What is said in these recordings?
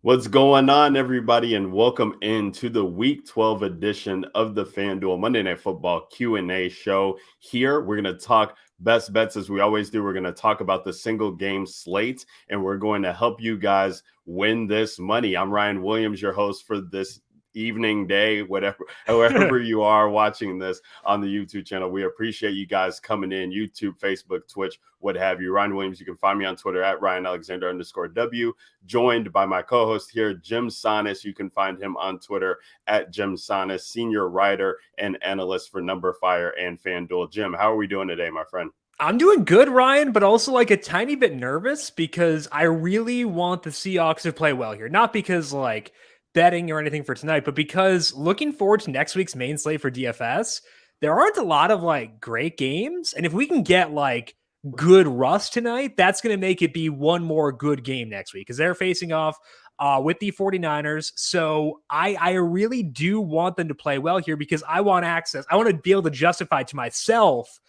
What's going on, everybody, and welcome into the Week 12 edition of the FanDuel Monday Night Football Q&A show. Here, we're going to talk best bets as we always do. We're going to talk about the single game slate, and we're going to help you guys win this money. I'm Ryan Williams, your host for this evening, day, whatever, however you are watching this on the YouTube channel. We appreciate you guys coming in, YouTube, Facebook, Twitch, what have you. Ryan Williams, you can find me on Twitter at @RyanAlexander_W, joined by my co-host here, Jim Sonis. You can find him on Twitter at Jim Sonis, senior writer and analyst for Number Fire and FanDuel. Jim, how are we doing today, my friend? I'm doing good, Ryan, but also like a tiny bit nervous because I really want the Seahawks to play well here. Not because like betting or anything for tonight, but because looking forward to next week's main slate for DFS, there aren't a lot of like great games. And if we can get like good rust tonight, that's going to make it be one more good game next week because they're facing off with the 49ers. So I really do want them to play well here because I want access. I want to be able to justify to myself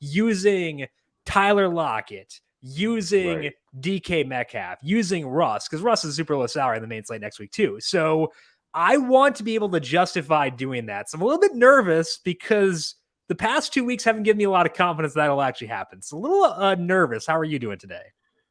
using Tyler Lockett, using DK Metcalf, using Russ, because Russ is super low salary in the main slate next week too. So I want to be able to justify doing that. So I'm a little bit nervous because the past 2 weeks haven't given me a lot of confidence that'll actually happen. So a little nervous. How are you doing today?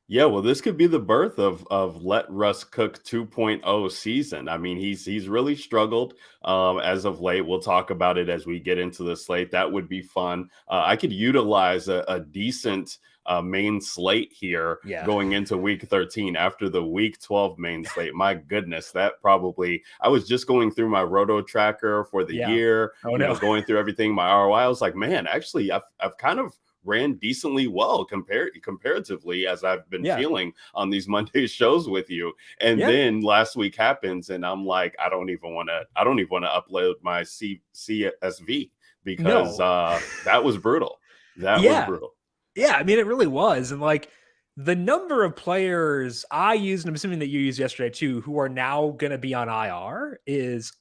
Yeah, well, this could be the birth of Let Russ Cook 2.0 season. I mean, he's really struggled as of late. We'll talk about it as we get into the slate. That would be fun. I could utilize a decent main slate here going into week 13 after the week 12 main slate. My goodness, that probably, I was just going through my roto tracker for the year, going through everything, my ROI. I was like, man, actually, I've kind of ran decently well comparatively as I've been feeling on these Monday shows with you. And then last week happens and I'm like, I don't even want to upload my CSV because that was brutal. That was brutal. Yeah, I mean, it really was. And like the number of players I used, and I'm assuming that you used yesterday too, who are now going to be on IR is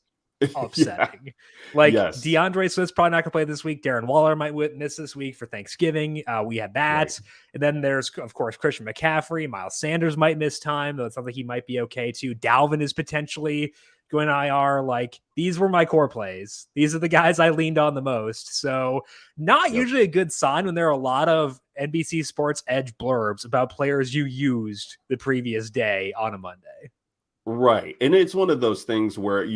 upsetting. Deandre Swift's probably not going to play this week. Darren Waller might miss this week for Thanksgiving. We had that. And then there's, of course, Christian McCaffrey. Miles Sanders might miss time, though it sounds like he might be okay too. Dalvin is potentially going IR. Like, these were my core plays. These are the guys I leaned on the most. So not usually a good sign when there are a lot of NBC Sports Edge blurbs about players you used the previous day on a Monday. Right. And it's one of those things where,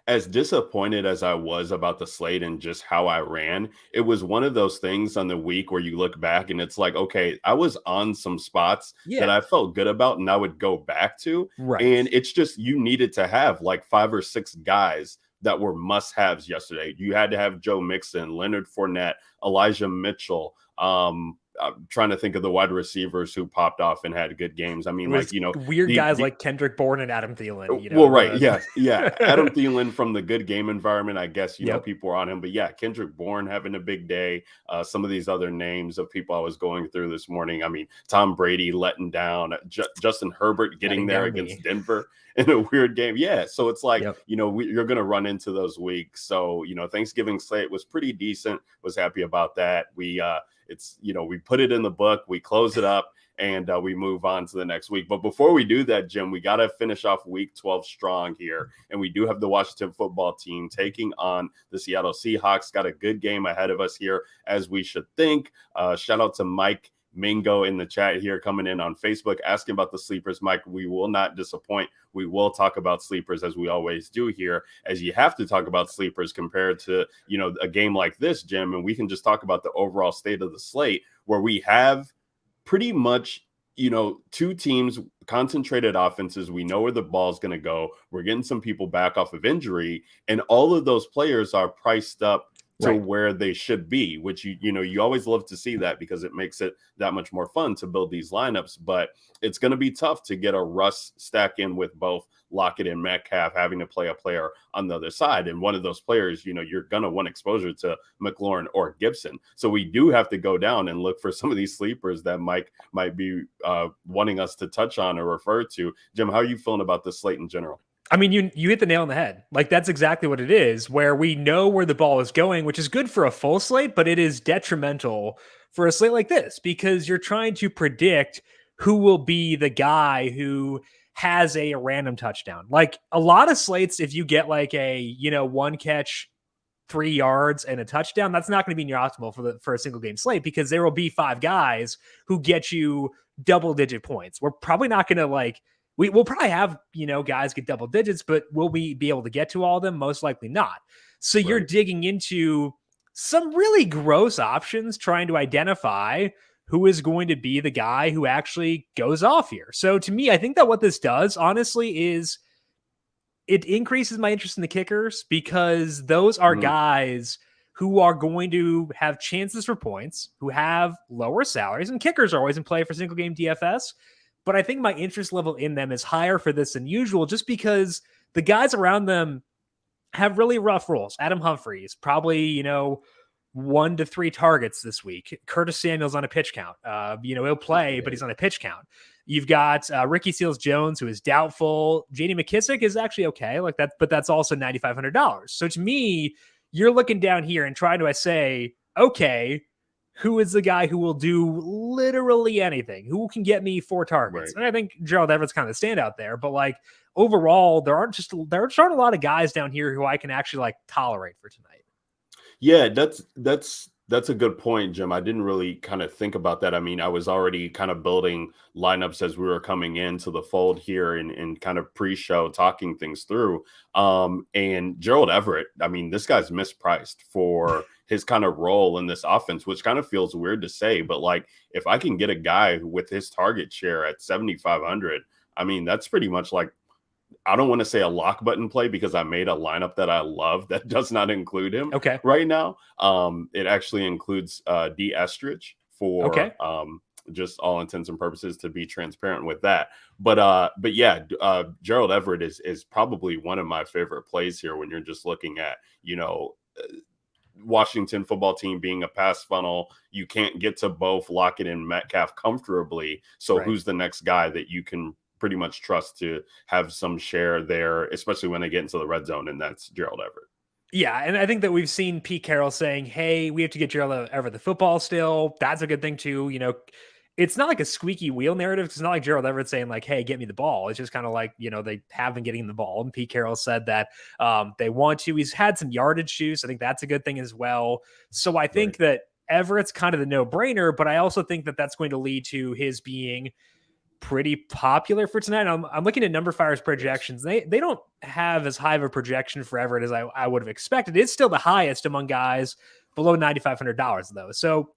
as disappointed as I was about the slate and just how I ran, it was one of those things on the week where you look back and it's like, okay, I was on some spots that I felt good about and I would go back to. And it's just, you needed to have like 5 or 6 guys that were must-haves yesterday. You had to have Joe Mixon, Leonard Fournette, Elijah Mitchell, I'm trying to think of the wide receivers who popped off and had good games. I mean, weird guys like Kendrick Bourne and Adam Thielen. Adam Thielen from the good game environment. I guess people were on him, but Kendrick Bourne having a big day. Some of these other names of people I was going through this morning. I mean, Tom Brady letting down, Justin Herbert getting there against Denver in a weird game. Yeah, so it's like you're going to run into those weeks. So Thanksgiving slate was pretty decent. Was happy about that. We put it in the book, we close it up, and we move on to the next week. But before we do that, Jim, we got to finish off week 12 strong here. And we do have the Washington football team taking on the Seattle Seahawks. Got a good game ahead of us here, as we should think. Shout out to Mike Mingo in the chat here coming in on Facebook asking about the sleepers. Mike, we will not disappoint. We will talk about sleepers as we always do here, as you have to talk about sleepers compared to, a game like this, Jim. And we can just talk about the overall state of the slate where we have pretty much, 2 teams, concentrated offenses. We know where the ball's going to go. We're getting some people back off of injury, and all of those players are priced up to where they should be, which you always love to see that because it makes it that much more fun to build these lineups. But it's going to be tough to get a Russ stack in with both Locket and Metcalf having to play a player on the other side. And one of those players, you're going to want exposure to McLaurin or Gibson. So we do have to go down and look for some of these sleepers that Mike might be wanting us to touch on or refer to. Jim, how are you feeling about this slate in general? I mean, you hit the nail on the head. Like, that's exactly what it is, where we know where the ball is going, which is good for a full slate, but it is detrimental for a slate like this because you're trying to predict who will be the guy who has a random touchdown. Like a lot of slates, if you get like a, one catch, 3 yards and a touchdown, that's not going to be in your optimal for a single game slate, because there will be 5 guys who get you double digit points. We're probably not going to we'll probably have, guys get double digits, but will we be able to get to all of them? Most likely not. So you're digging into some really gross options, trying to identify who is going to be the guy who actually goes off here. So to me, I think that what this does, honestly, is it increases my interest in the kickers, because those are guys who are going to have chances for points, who have lower salaries, and kickers are always in play for single game DFS. But I think my interest level in them is higher for this than usual, just because the guys around them have really rough roles. Adam Humphreys, probably, 1 to 3 targets this week. Curtis Samuel's on a pitch count. He'll play, but he's on a pitch count. You've got Ricky Seals-Jones, who is doubtful. J.D. McKissick is actually okay, like that, but that's also $9,500. So to me, you're looking down here and trying to say, okay, who is the guy who will do literally anything? Who can get me 4 targets? And I think Gerald Everett's kind of the standout there. But overall, there aren't a lot of guys down here who I can actually tolerate for tonight. Yeah, that's a good point, Jim. I didn't really kind of think about that. I mean, I was already kind of building lineups as we were coming into the fold here and kind of pre-show talking things through. And Gerald Everett, I mean, this guy's mispriced for his kind of role in this offense, which kind of feels weird to say, but if I can get a guy with his target share at 7,500, I mean, that's pretty much I don't want to say a lock button play, because I made a lineup that I love that does not include him right now. It actually includes D Estridge for just all intents and purposes, to be transparent with that. But yeah, Gerald Everett is probably one of my favorite plays here when you're just looking at, Washington football team being a pass funnel. You can't get to both Lockett and Metcalf comfortably. So who's the next guy that you can pretty much trust to have some share there, especially when they get into the red zone? And that's Gerald Everett. Yeah, and I think that we've seen Pete Carroll saying, hey, we have to get Gerald Everett the football still. That's a good thing too. It's not like a squeaky wheel narrative. It's not like Gerald Everett saying hey, get me the ball. It's just kind of they have been getting the ball. And Pete Carroll said that they want to. He's had some yardage too, so I think that's a good thing as well. So I think that Everett's kind of the no-brainer, but I also think that that's going to lead to his being pretty popular for tonight. I'm looking at Number Fire's projections. They don't have as high of a projection for Everett as I would have expected. It's still the highest among guys below $9,500 though. So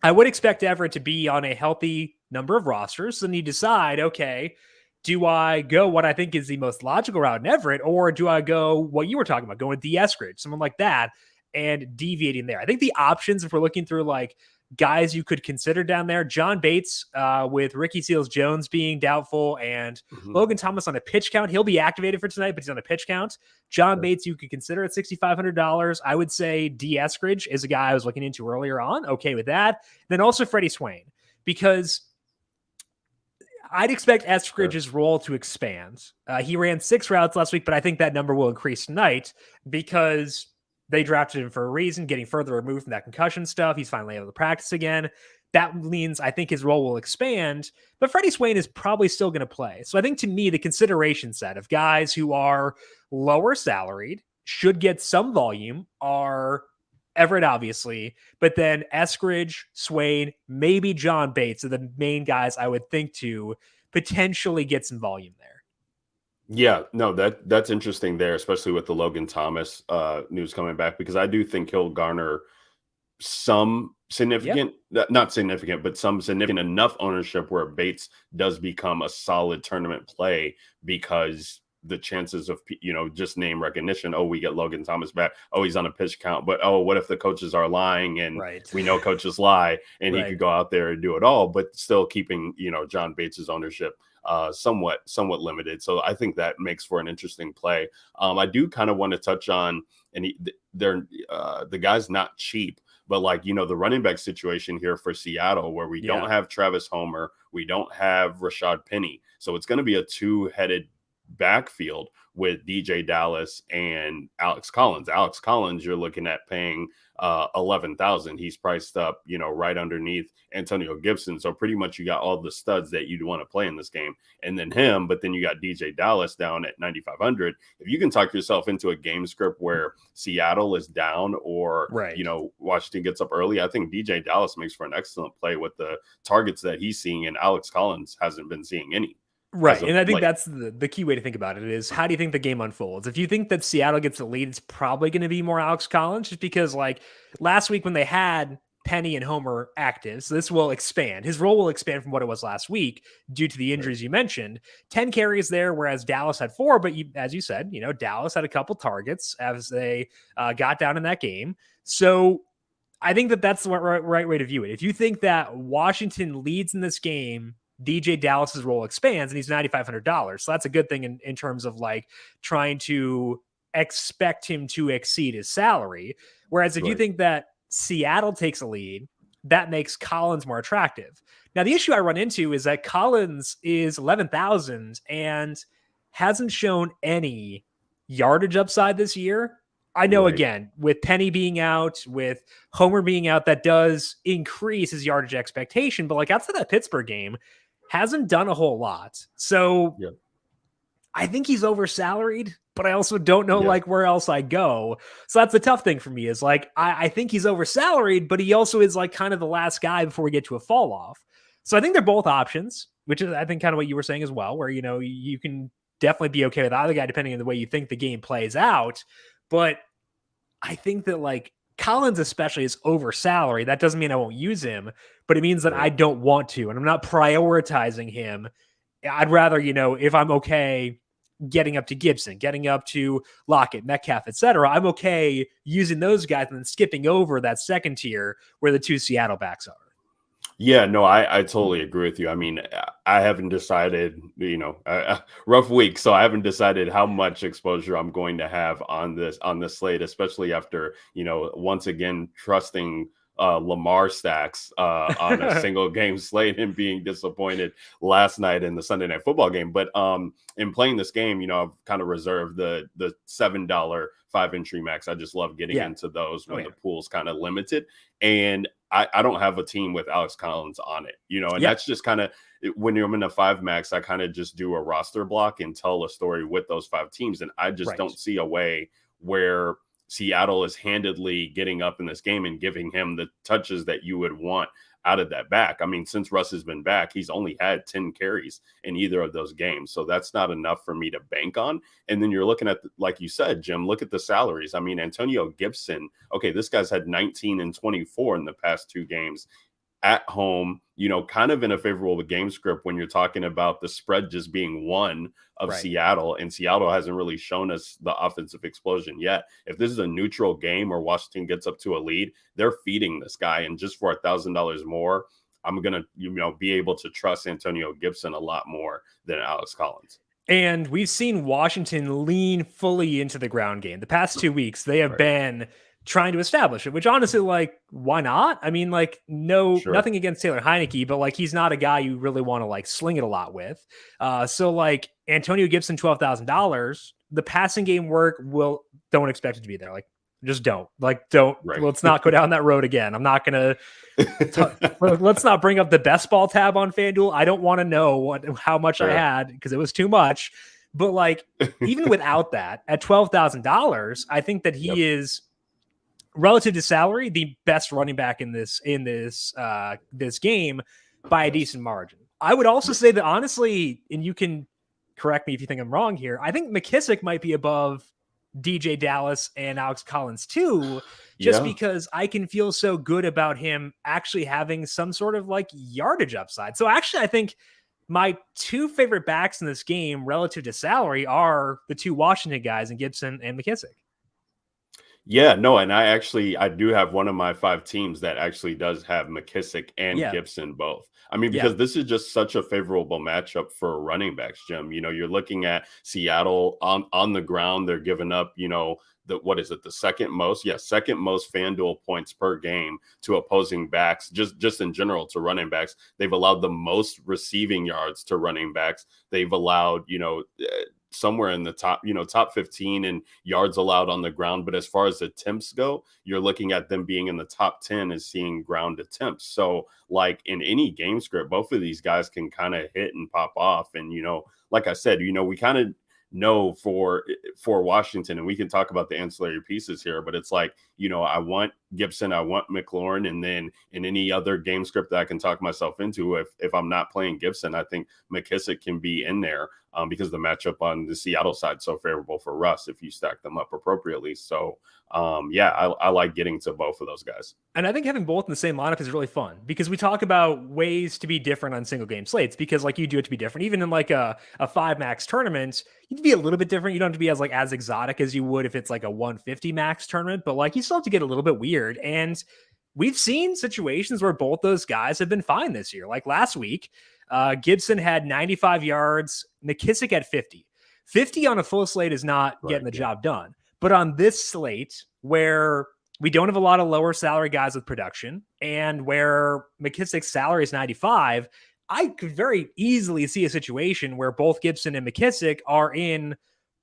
I would expect Everett to be on a healthy number of rosters. So then you decide, okay, do I go what I think is the most logical route in Everett, or do I go what you were talking about, going with D Eskridge, someone like that, and deviating there? I think the options, if we're looking through guys you could consider down there, John Bates with Ricky Seals-Jones being doubtful, and Logan Thomas on a pitch count. He'll be activated for tonight, but he's on a pitch count. John Bates you could consider at $6,500. I would say D Eskridge is a guy I was looking into earlier on. Okay with that. Then also Freddie Swain, because I'd expect Eskridge's role to expand. He ran 6 routes last week, but I think that number will increase tonight because they drafted him for a reason, getting further removed from that concussion stuff. He's finally able to practice again. That means I think his role will expand, but Freddie Swain is probably still going to play. So I think to me, the consideration set of guys who are lower salaried, should get some volume, are Everett, obviously, but then Eskridge, Swain, maybe John Bates are the main guys I would think to potentially get some volume there. Yeah, no, that's interesting there, especially with the Logan Thomas news coming back, because I do think he'll garner some significant, not significant, but some significant enough ownership where Bates does become a solid tournament play, because the chances of, just name recognition. Oh, we get Logan Thomas back. Oh, he's on a pitch count. But, oh, what if the coaches are lying? And we know coaches lie, and he could go out there and do it all, but still keeping, John Bates's ownership somewhat limited. So I think that makes for an interesting play. I do kind of want to touch on, and the guy's not cheap, but the running back situation here for Seattle, where we don't have Travis Homer, we don't have Rashad Penny. So it's going to be a two-headed backfield with DJ Dallas and Alex Collins. Alex Collins, you're looking at paying 11,000. He's priced up, right underneath Antonio Gibson. So pretty much you got all the studs that you'd want to play in this game, and then him. But then you got DJ Dallas down at 9,500. If you can talk yourself into a game script where Seattle is down, or Washington gets up early, I think DJ Dallas makes for an excellent play with the targets that he's seeing, and Alex Collins hasn't been seeing any. Right. And I think that's the key way to think about it is, how do you think the game unfolds? If you think that Seattle gets the lead, it's probably going to be more Alex Collins, just because last week when they had Penny and Homer active, so this will expand. His role will expand from what it was last week due to the injuries you mentioned. 10 carries there, whereas Dallas had 4. But as you said, Dallas had a couple targets as they got down in that game. So I think that's the right way to view it. If you think that Washington leads in this game, DJ Dallas's role expands, and he's $9,500. So that's a good thing in terms of trying to expect him to exceed his salary. Whereas if you think that Seattle takes a lead, that makes Collins more attractive. Now, the issue I run into is that Collins is 11,000 and hasn't shown any yardage upside this year. I know, again, with Penny being out, with Homer being out, that does increase his yardage expectation. But outside that Pittsburgh game, hasn't done a whole lot. So I think he's oversalaried, but I also don't know where else I go. So that's the tough thing for me is I think he's oversalaried, but he also is kind of the last guy before we get to a fall off. So I think they're both options, which is I think kind of what you were saying as well, where, you can definitely be okay with either guy depending on the way you think the game plays out. But I think that Collins especially is over salary. That doesn't mean I won't use him, but it means that I don't want to, and I'm not prioritizing him. I'd rather, if I'm okay getting up to Gibson, getting up to Locket, Metcalf, etc., I'm okay using those guys and then skipping over that second tier where the 2 Seattle backs are. Yeah, no, I totally agree with you. I mean, I haven't decided, rough week. So I haven't decided how much exposure I'm going to have on this slate, especially after, once again, trusting Lamar stacks on a single game slate and being disappointed last night in the Sunday Night Football game. But in playing this game, I've kind of reserved the $7 5-entry max. I just love getting into those when the pool's kind of limited. And I don't have a team with Alex Collins on it, and that's just kind of when you're in a 5 max, I kind of just do a roster block and tell a story with those 5 teams. And I just don't see a way where Seattle is handedly getting up in this game and giving him the touches that you would want out of that back. I mean, since Russ has been back, he's only had 10 carries in either of those games. So that's not enough for me to bank on. And then you're looking at, like you said, Jim, look at the salaries. I mean, Antonio Gibson, okay, this guy's had 19 and 24 in the past 2 games at home, kind of in a favorable game script when you're talking about the spread just being 1 of Seattle, and Seattle hasn't really shown us the offensive explosion yet. If this is a neutral game or Washington gets up to a lead, they're feeding this guy. And just for $1,000 more, I'm going to, be able to trust Antonio Gibson a lot more than Alex Collins. And we've seen Washington lean fully into the ground game. The past 2 weeks, they have been trying to establish it, which honestly, why not? I mean, nothing against Taylor Heineke, but he's not a guy you really want to sling it a lot with. So Antonio Gibson, $12,000, the passing game work don't expect it to be there. Just don't let's not go down that road again. I'm not going to, let's not bring up the best ball tab on FanDuel. I don't want to know how much I had because it was too much, but even without that at $12,000, I think that he is, relative to salary, the best running back in this game by a decent margin. I would also say that honestly, and you can correct me if you think I'm wrong here, I think McKissick might be above DJ Dallas and Alex Collins too, just because I can feel so good about him actually having some sort of yardage upside. So actually, I think my 2 favorite backs in this game relative to salary are the 2 Washington guys in Gibson and McKissick. Yeah, no, and I do have one of my 5 teams that actually does have McKissick and Gibson both. I mean, because this is just such a favorable matchup for running backs, Jim. You're looking at Seattle on the ground. They're giving up, the second most FanDuel points per game to opposing backs, just in general to running backs. They've allowed the most receiving yards to running backs. They've allowed, somewhere in the top 15 in yards allowed on the ground. But as far as attempts go, you're looking at them being in the top 10 as seeing ground attempts. So like in any game script, both of these guys can kind of hit and pop off. And, like I said, we kind of know for Washington, and we can talk about the ancillary pieces here, but it's like, I want Gibson, I want McLaurin, and then in any other game script that I can talk myself into, if I'm not playing Gibson, I think McKissick can be in there because the matchup on the Seattle side is so favorable for Russ if you stack them up appropriately. So I like getting to both of those guys. And I think having both in the same lineup is really fun because we talk about ways to be different on single game slates because like you do it to be different. Even in like a 5-max tournament, you'd be a little bit different. You don't have to be as exotic as you would if it's like a 150 max tournament, but like you still have to get a little bit weird. And we've seen situations where both those guys have been fine this year. Like last week, Gibson had 95 yards, McKissick had 50. 50 on a full slate is not getting the job done. But on this slate, where we don't have a lot of lower salary guys with production and where McKissick's salary is 95, I could very easily see a situation where both Gibson and McKissick are in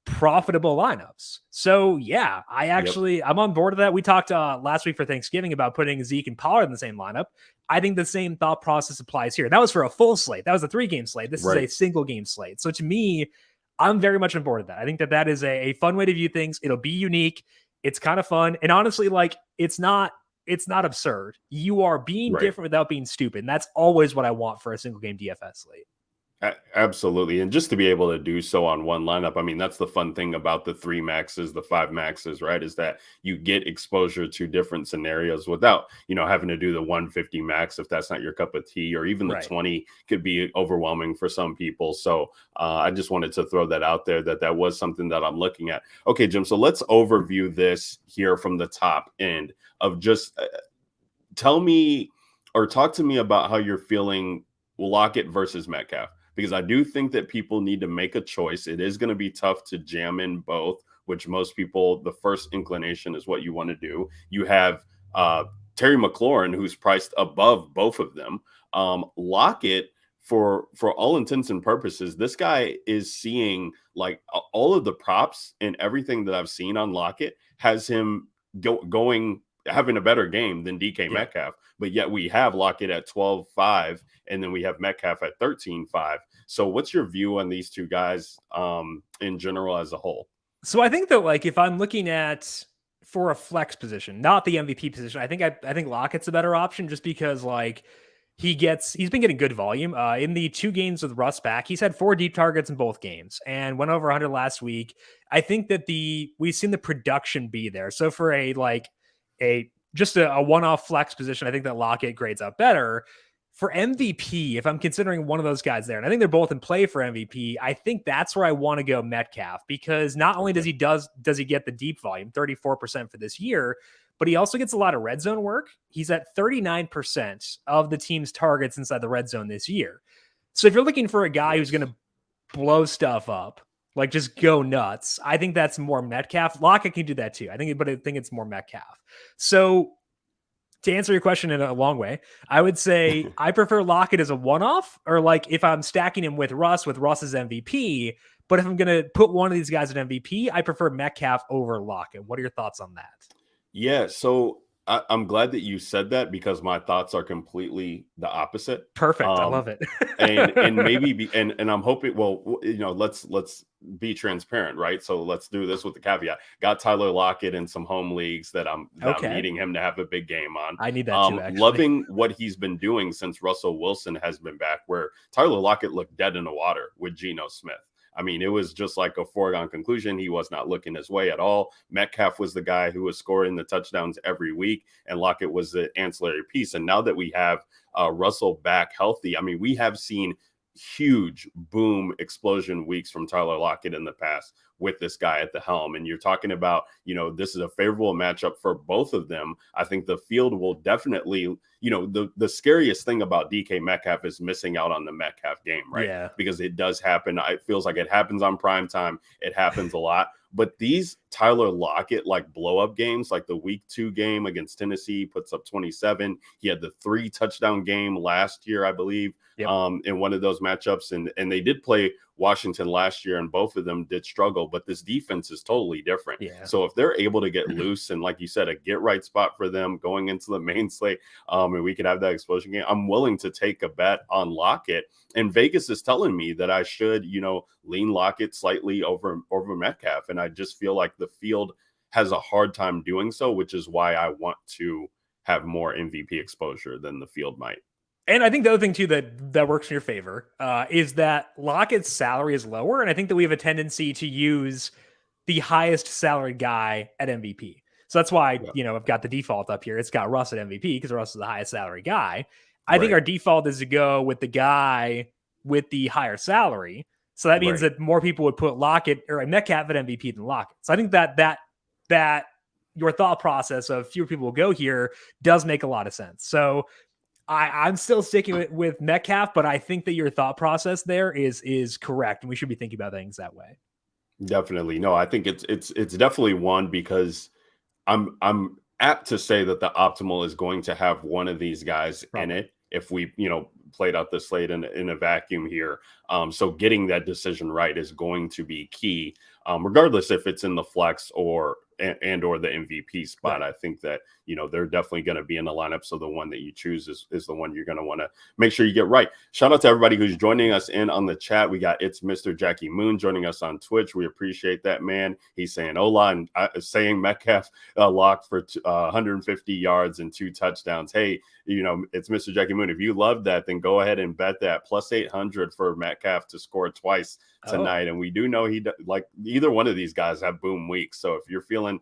profitable lineups. So yeah, I'm on board with that. We talked last week for Thanksgiving about putting Zeke and Pollard in the same lineup. I think the same thought process applies here. That was for a full slate. That was a 3-game slate. This is a single game slate. So to me, I'm very much on board with that. I think that is a fun way to view things. It'll be unique. It's kind of fun. And honestly, like it's not absurd. You are being different without being stupid. And that's always what I want for a single game DFS slate. Absolutely. And just to be able to do so on one lineup, I mean, that's the fun thing about the 3 maxes, the 5 maxes, right? Is that you get exposure to different scenarios without, having to do the 150 max if that's not your cup of tea, or even the 20 could be overwhelming for some people. So I just wanted to throw that out there that was something that I'm looking at. Okay, Jim. So let's overview this here from the top end of just tell me or talk to me about how you're feeling Locket versus Metcalf. Because I do think that people need to make a choice. It is going to be tough to jam in both, which most people, the first inclination is what you want to do. You have Terry McLaurin, who's priced above both of them. Locket, for all intents and purposes, this guy is seeing like all of the props and everything that I've seen on Locket has him having a better game than DK Metcalf, but yet we have Lockett at 12.5 and then we have Metcalf at 13.5. So what's your view on these two guys in general as a whole? So I think that like if I'm looking at for a flex position, not the MVP position, I think Lockett's a better option just because like he's been getting good volume in the 2 games with Russ back. He's had 4 deep targets in both games and went over 100 last week. I think that we've seen the production be there. So for a one-off flex position, I think that Lockett grades out better. For MVP, if I'm considering one of those guys there, and I think they're both in play for MVP, I think that's where I want to go Metcalf, because not only does he get the deep volume, 34% for this year, but he also gets a lot of red zone work. He's at 39% of the team's targets inside the red zone this year. So if you're looking for a guy who's going to blow stuff up, like just go nuts, I think that's more Metcalf. Lockett can do that too. I think it's more Metcalf. So to answer your question in a long way, I would say I prefer Lockett as a one-off, or like if I'm stacking him with Russ's MVP. But if I'm going to put one of these guys at MVP, I prefer Metcalf over Lockett. What are your thoughts on that? Yeah, so I'm glad that you said that because my thoughts are completely the opposite. Perfect. I love it. and maybe and I'm hoping, well, let's be transparent, right? So let's do this with the caveat. Got Tyler Lockett in some home leagues that I'm needing him to have a big game on. I need that too, actually. Loving what he's been doing since Russell Wilson has been back, where Tyler Lockett looked dead in the water with Geno Smith. I mean, it was just like a foregone conclusion. He was not looking his way at all. Metcalf was the guy who was scoring the touchdowns every week, and Lockett was the ancillary piece. And now that we have Russell back healthy, I mean, we have seen huge boom explosion weeks from Tyler Lockett in the past with this guy at the helm. And you're talking about, this is a favorable matchup for both of them. I think the field will definitely, the scariest thing about DK Metcalf is missing out on the Metcalf game, right? Yeah. Because it does happen. It feels like it happens on prime time. It happens a lot. But these Tyler Lockett like blow up games, like the week 2 game against Tennessee, puts up 27. He had the 3 touchdown game last year, I believe, in one of those matchups. And they did play Washington last year, and both of them did struggle, but this defense is totally different. Yeah. So if they're able to get loose and, like you said, a get right spot for them going into the main slate, and we could have that explosion game, I'm willing to take a bet on Locket. And Vegas is telling me that I should, lean Locket slightly over Metcalf. And I just feel like the field has a hard time doing so, which is why I want to have more MVP exposure than the field might. And I think the other thing too that works in your favor is that Lockett's salary is lower, and I think that we have a tendency to use the highest salaried guy at MVP. So that's why I've got the default up here. It's got Russ at MVP because Russ is the highest salary guy. I think our default is to go with the guy with the higher salary. So that means that more people would put Locket or Metcalf at MVP than Locket. So I think that your thought process of fewer people will go here does make a lot of sense. So I'm still sticking with Metcalf, but I think that your thought process there is correct, and we should be thinking about things that way. Definitely. No, I think it's definitely one, because I'm apt to say that the optimal is going to have one of these guys in it if we, played out the slate in a vacuum here. So getting that decision right is going to be key, regardless if it's in the flex or the MVP spot. I think that, they're definitely going to be in the lineup. So the one that you choose is the one you're going to want to make sure you get right. Shout out to everybody who's joining us in on the chat. We got It's Mr. Jackie Moon joining us on Twitch. We appreciate that, man. He's saying hola and saying Metcalf locked for 150 yards and 2 touchdowns. Hey, it's Mr. Jackie Moon. If you love that, then go ahead and bet that plus 800 for Metcalf to score twice tonight. And we do know either one of these guys have boom weeks. So if you're feeling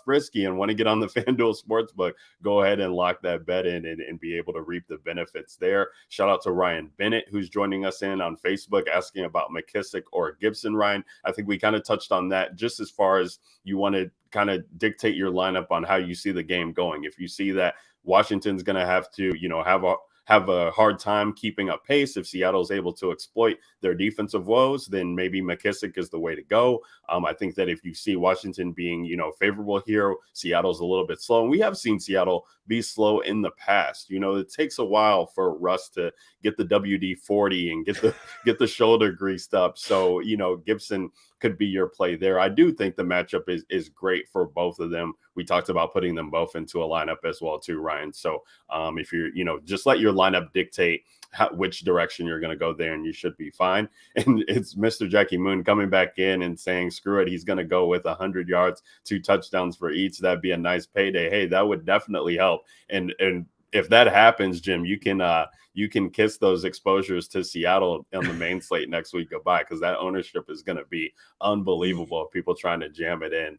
frisky and want to get on the FanDuel Sportsbook, go ahead and lock that bet in and be able to reap the benefits there. Shout out to Ryan Bennett, who's joining us in on Facebook, asking about McKissick or Gibson. Ryan, I think we kind of touched on that, just as far as you want to kind of dictate your lineup on how you see the game going. If you see that Washington's going to have to, have a hard time keeping up pace, if Seattle's able to exploit their defensive woes, then maybe McKissick is the way to go. I think that if you see Washington being, favorable here, Seattle's a little bit slow. And we have seen Seattle be slow in the past. It takes a while for Russ to get the WD-40 and get the shoulder greased up. So, Gibson could be your play there. I do think the matchup is great for both of them. We talked about putting them both into a lineup as well too, Ryan. So if you're, just let your lineup dictate which direction you're going to go there, and you should be fine. And it's Mr. Jackie Moon coming back in and saying, screw it, he's going to go with 100 yards, 2 touchdowns for each. That'd be a nice payday. Hey, that would definitely help. And if that happens, Jim, you can kiss those exposures to Seattle on the main slate next week goodbye, because that ownership is going to be unbelievable of people trying to jam it in.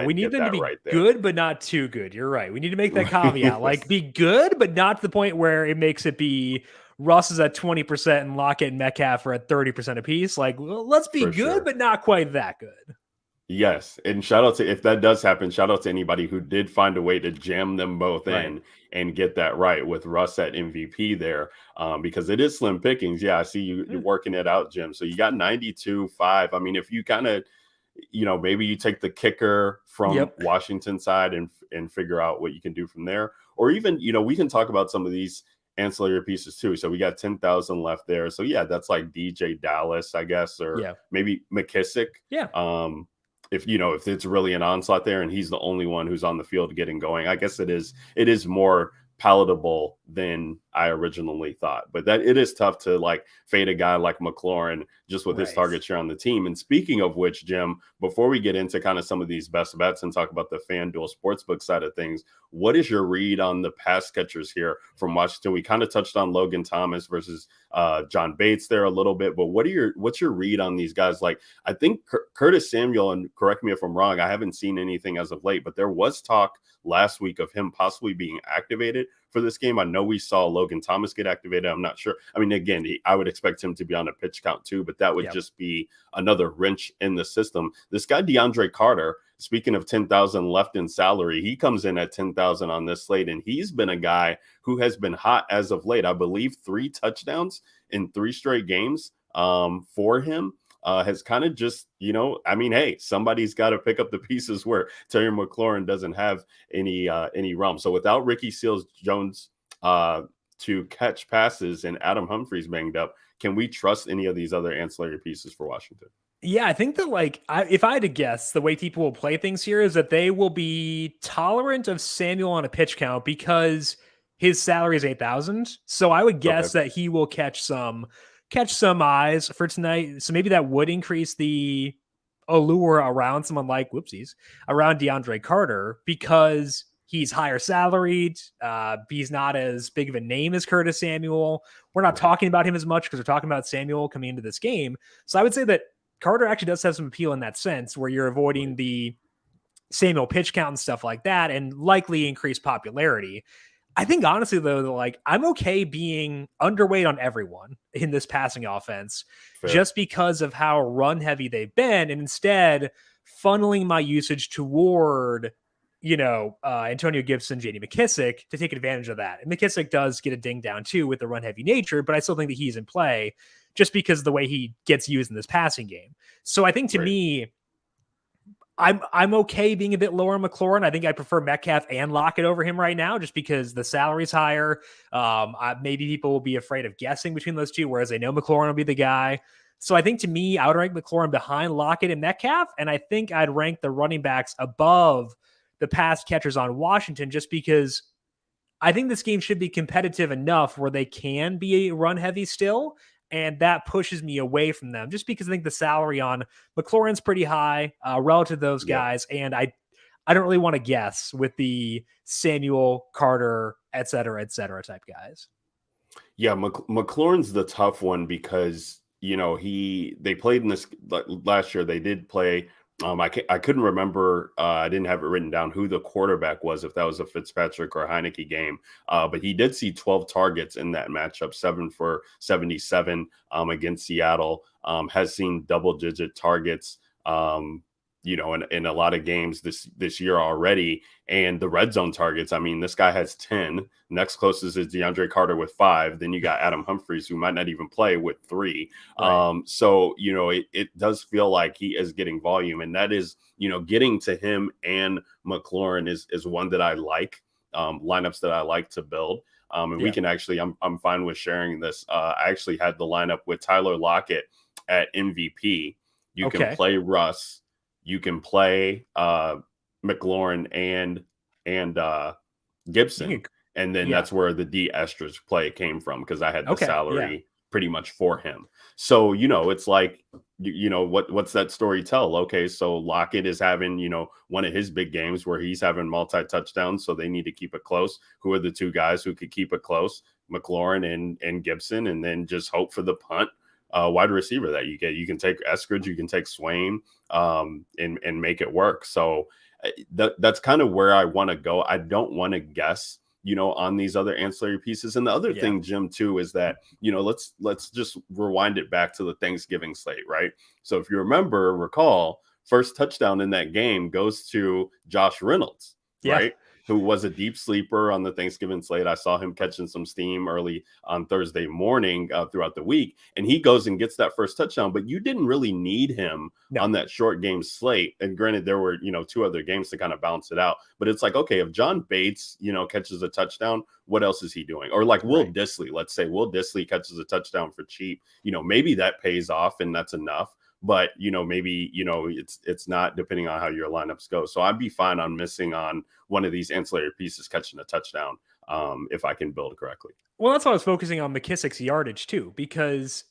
We need them to be good, but not too good. You're right. We need to make that caveat, like be good, but not to the point where it makes it be Russ is at 20% and Lockett and Metcalf are at 30% apiece. Like, well, let's be good, but not quite that good. Yes. And shout out to, if that does happen, shout out to anybody who did find a way to jam them both in and get that right with Russ at MVP there, because it is slim pickings. Yeah, I see you're working it out, Jim. So you got 92.5. I mean, if you kind of, maybe you take the kicker from Washington side and figure out what you can do from there. Or even, we can talk about some of these ancillary pieces too. So we got 10,000 left there. So yeah, that's like DJ Dallas, I guess, or maybe McKissick. Yeah. If it's really an onslaught there and he's the only one who's on the field getting going, I guess it is more palatable than I originally thought. But that it is tough to like fade a guy like McLaurin just with his target share on the team. And speaking of which, Jim, before we get into kind of some of these best bets and talk about the FanDuel Sportsbook side of things, what is your read on the pass catchers here from Washington? We kind of touched on Logan Thomas versus John Bates there a little bit, but what's your read on these guys? Like, I think Curtis Samuel, and correct me if I'm wrong, I haven't seen anything as of late, but there was talk last week of him possibly being activated for this game. I know we saw Logan Thomas get activated. I'm not sure. I mean, again, I would expect him to be on a pitch count too, but that would just be another wrench in the system. This guy, Deandre Carter, speaking of 10,000 left in salary, he comes in at 10,000 on this slate, and he's been a guy who has been hot as of late. I believe 3 touchdowns in 3 straight games for him. Has kind of just, hey, somebody's got to pick up the pieces where Terry McLaurin doesn't have any realm. So without Ricky Seals-Jones to catch passes and Adam Humphreys banged up, can we trust any of these other ancillary pieces for Washington? Yeah, I think that if I had to guess, the way people will play things here is that they will be tolerant of Samuel on a pitch count because his salary is 8,000. So I would Okay. guess that he will catch some eyes for tonight. So maybe that would increase the allure around someone like around Deandre Carter because he's higher salaried. He's not as big of a name as Curtis Samuel. We're not talking about him as much because we're talking about Samuel coming into this game. So I would say that Carter actually does have some appeal in that sense where you're avoiding the Samuel pitch count and stuff like that and likely increased popularity. I think honestly though, I'm okay being underweight on everyone in this passing offense just because of how run heavy they've been, and instead funneling my usage toward Antonio Gibson, JD McKissic to take advantage of that. And McKissic does get a ding down too with the run heavy nature, but I still think that he's in play just because of the way he gets used in this passing game. So I think to me, I'm okay being a bit lower on McLaurin. I think I prefer Metcalf and Locket over him right now, just because the salary's higher. Maybe people will be afraid of guessing between those two, whereas they know McLaurin will be the guy. So I think to me, I would rank McLaurin behind Locket and Metcalf, and I think I'd rank the running backs above the pass catchers on Washington, just because I think this game should be competitive enough where they can be run heavy still. And that pushes me away from them just because I think the salary on McLaurin's pretty high relative to those guys. And I don't really want to guess with the Samuel, Carter, et cetera type guys. Yeah, McLaurin's the tough one because, they played in this last year. They did play. I couldn't remember. I didn't have it written down who the quarterback was, if that was a Fitzpatrick or Heineke game. But he did see 12 targets in that matchup, 7 for 77 against Seattle. Has seen double-digit targets, in a lot of games this year already. And the red zone targets, I mean, this guy has 10. Next closest is Deandre Carter with 5. Then you got Adam Humphreys, who might not even play, with 3. Right. So, it does feel like he is getting volume. And that is, getting to him and McLaurin is one that I like, lineups that I like to build. We can actually, I'm fine with sharing this. I actually had the lineup with Tyler Lockett at MVP. You can play Russ. You can play McLaurin and Gibson, and then that's where the D Estridge play came from, because I had the salary pretty much for him. So it's like what's that story tell? Okay, so Lockett is having one of his big games where he's having multi-touchdowns, so they need to keep it close. Who are the two guys who could keep it close? McLaurin and Gibson, and then just hope for the punt. Wide receiver that you get. You can take Eskridge, you can take Swain, and make it work. So that's kind of where I want to go. I don't want to guess, on these other ancillary pieces. And the other thing, Jim, too, is that, let's just rewind it back to the Thanksgiving slate, right? So if you recall, first touchdown in that game goes to Josh Reynolds, right? Who was a deep sleeper on the Thanksgiving slate. I saw him catching some steam early on Thursday morning throughout the week, and he goes and gets that first touchdown. But you didn't really need him on that short game slate. And granted, there were 2 other games to kind of balance it out. But it's like, okay, if John Bates catches a touchdown, what else is he doing? Or like Will Dissly, let's say Will Dissly catches a touchdown for cheap. Maybe that pays off and that's enough. But, maybe, it's not, depending on how your lineups go. So I'd be fine on missing on one of these ancillary pieces catching a touchdown if I can build correctly. Well, that's why I was focusing on McKissick's yardage, too, because,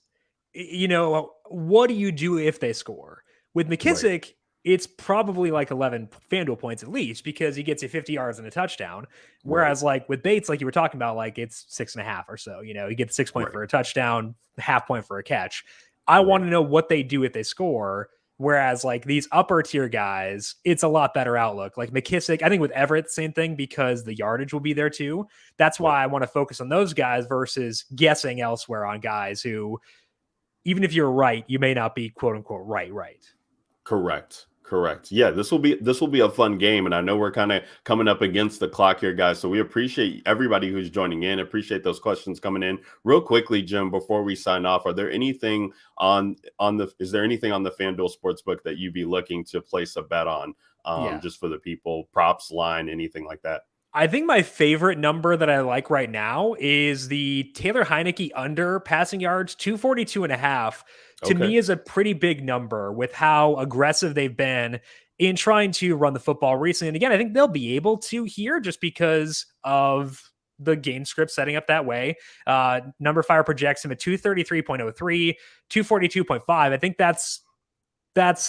what do you do if they score? With McKissick, it's probably like 11 FanDuel points at least, because he gets you 50 yards and a touchdown. Whereas like with Bates, like you were talking about, like it's 6.5 or so, he gets 6 points for a touchdown, half point for a catch. I want to know what they do if they score. Whereas like these upper tier guys, it's a lot better outlook. Like McKissick, I think with Everett, same thing, because the yardage will be there too. That's why I want to focus on those guys versus guessing elsewhere on guys who, even if you're right, you may not be quote unquote right. Correct. Yeah, this will be a fun game, and I know we're kind of coming up against the clock here, guys. So we appreciate everybody who's joining in. Appreciate those questions coming in. Real quickly, Jim, before we sign off, is there anything on the FanDuel Sportsbook that you'd be looking to place a bet on, just for the people, props, line, anything like that? I think my favorite number that I like right now is the Taylor Heineke under passing yards, 242.5. To Okay. me is a pretty big number with how aggressive they've been in trying to run the football recently. And again, I think they'll be able to here just because of the game script setting up that way. Number fire projects him at 233.03, 242.5. I think that's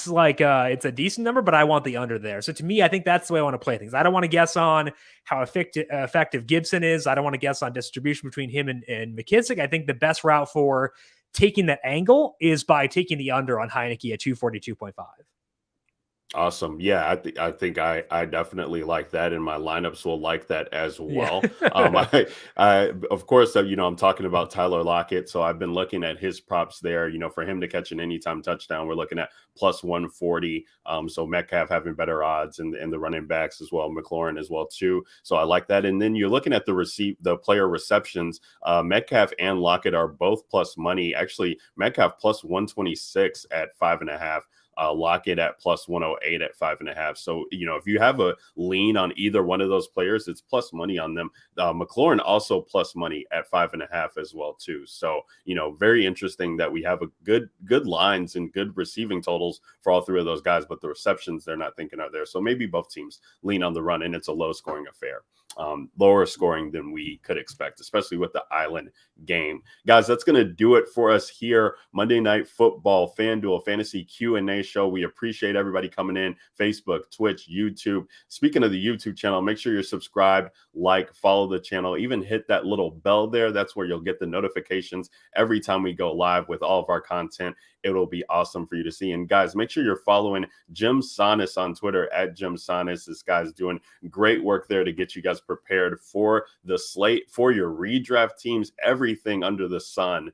like it's a decent number, but I want the under there. So to me, I think that's the way I want to play things. I don't want to guess on how effective Gibson is. I don't want to guess on distribution between him and McKissick. I think the best route for taking that angle is by taking the under on Heineke at 242.5. Awesome. Yeah, I think I definitely like that, and my lineups will like that as well. Yeah. I of course, I'm talking about Tyler Lockett, so I've been looking at his props there. For him to catch an anytime touchdown, we're looking at plus 140. So Metcalf having better odds, and the running backs as well, McLaurin as well too. So I like that. And then you're looking at the player receptions. Metcalf and Lockett are both plus money. Actually, Metcalf plus 126 at 5.5. Lockett at plus 108 at 5.5. So, if you have a lean on either one of those players, it's plus money on them. McLaurin also plus money at 5.5 as well, too. So, very interesting that we have a good lines and good receiving totals for all three of those guys, but the receptions they're not thinking are there. So maybe both teams lean on the run, and it's a low scoring affair. Lower scoring than we could expect, especially with the Island game. Guys, that's going to do it for us here. Monday Night Football FanDuel Fantasy Q&A show. We appreciate everybody coming in. Facebook, Twitch, YouTube. Speaking of the YouTube channel, make sure you're subscribed, follow the channel, even hit that little bell there. That's where you'll get the notifications every time we go live with all of our content. It'll be awesome for you to see. And guys, make sure you're following Jim Sonis on Twitter at Jim Sonis. This guy's doing great work there to get you guys prepared for the slate, for your redraft teams, everything under the sun.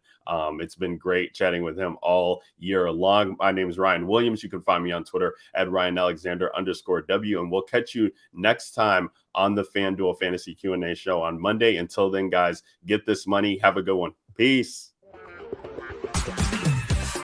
It's been great chatting with him all year long. My name is Ryan Williams. You can find me on Twitter at RyanAlexander_W. And we'll catch you next time on the FanDuel Fantasy Q&A show on Monday. Until then, guys, get this money. Have a good one. Peace.